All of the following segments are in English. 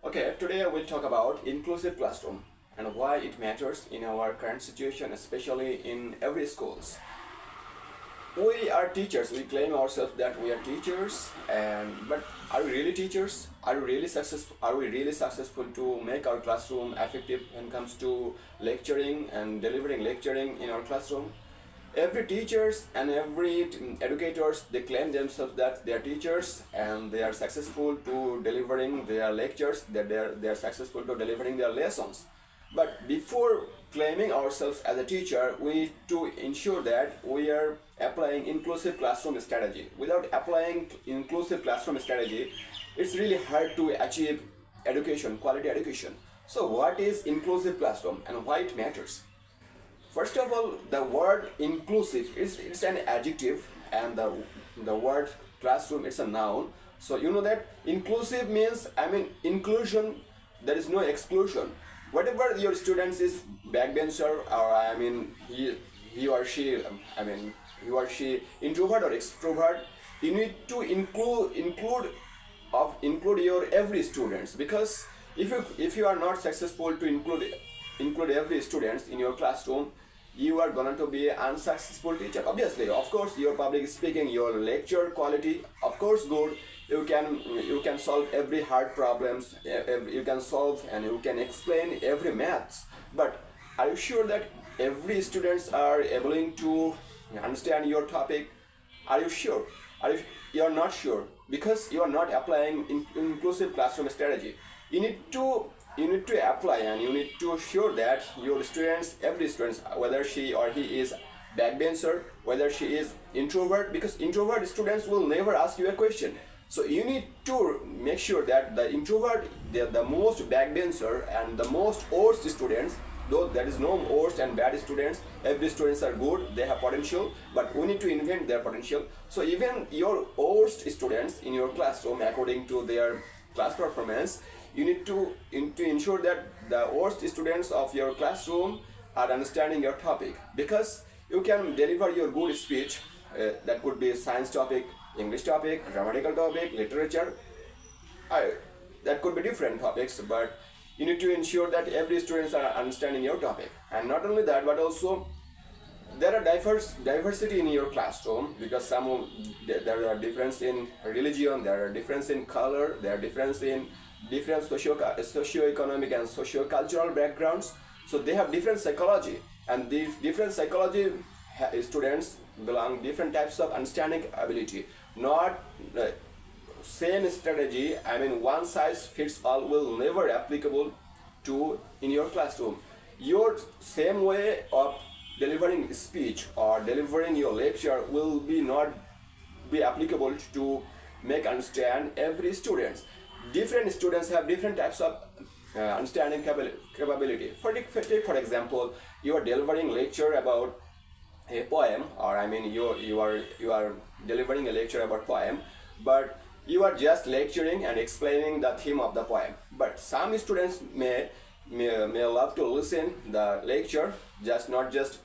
Okay, today I will talk about inclusive classroom and why it matters in our current situation, especially in every schools. We are teachers. We claim ourselves that we are teachers, and but are we really teachers? Are we really successful? Are we really successful to make our classroom effective when it comes to lecturing and delivering lecturing in our classroom? Every teachers and every educators, they claim themselves that they are teachers and they are successful to delivering their lectures, that they are successful to delivering their lessons. But before claiming ourselves as a teacher, we need to ensure that we are applying inclusive classroom strategy. Without applying inclusive classroom strategy, it's really hard to achieve education, quality education. So what is inclusive classroom and why it matters? First of all, the word inclusive is it's an adjective, and the word classroom is a noun. So you know that inclusive means, inclusion. There is no exclusion. Whatever your students is backbencher, or he or she, he or she introvert or extrovert, you need to include your every students, because if you are not successful to include every students in your classroom, you are going to be an unsuccessful teacher. Obviously, of course, your public speaking, your lecture quality, of course, good. You can solve every hard problems. You can solve and you can explain every maths. But are you sure that every students are able to understand your topic? Are you sure? You are not sure, because you are not applying inclusive classroom strategy. You need to apply, and you need to assure that your students, every student, whether she or he is backbencher, whether she is introvert, because introvert students will never ask you a question. So you need to make sure that the introvert, the most backbencher and the most worst students, though there is no worst and bad students, every students are good, they have potential, but we need to invent their potential. So even your worst students in your classroom, according to their class performance, you need to ensure that the worst students of your classroom are understanding your topic, because you can deliver your good speech. That could be science topic, English topic, grammatical topic, literature. That could be different topics, but you need to ensure that every students are understanding your topic. And not only that, but also there are diversity in your classroom, because there are difference in religion, there are difference in color, there are difference in different socio-economic and socio-cultural backgrounds. So they have different psychology, and these different psychology students belong different types of understanding ability. Not same strategy, one size fits all will never applicable to in your classroom. Your same way of delivering speech or delivering your lecture will not be applicable to make understand every students. Different students have different types of understanding capability. For example, you are delivering lecture about a poem, or you are delivering a lecture about poem, but you are just lecturing and explaining the theme of the poem. But some students may love to listen the lecture, not just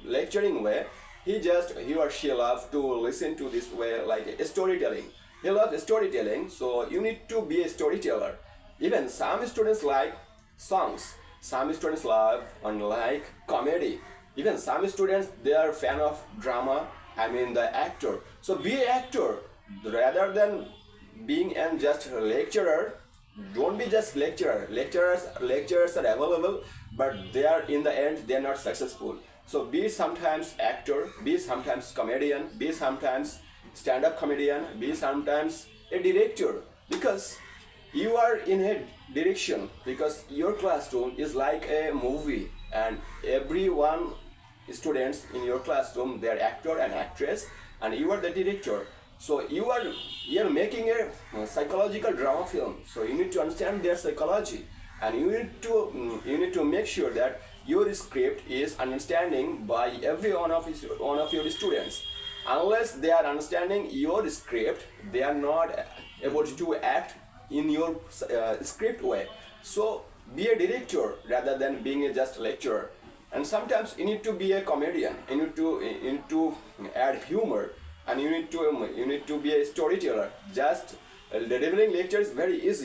lecturing way. He or she loves to listen to this way, like a storytelling. He loves storytelling, so you need to be a storyteller. Even some students like songs. Some students love and like comedy. Even some students, they are fan of drama. The actor. So be an actor rather than being an just lecturer. Don't be just lecturer. Lecturers are available, but they are in the end they are not successful. So be sometimes actor, be sometimes comedian, be sometimes stand-up comedian, be sometimes a director, because you are in a direction, because your classroom is like a movie, and everyone students in your classroom, they are actor and actress, and you are the director. So you are making a psychological drama film, so you need to understand their psychology, and you need to make sure that your script is understanding by every one of your students. Unless they are understanding your script, they are not able to act in your script way. So be a director rather than being a just lecturer. And sometimes you need to be a comedian. You need to add humor, and you need to be a storyteller. Just delivering lecture is very easy.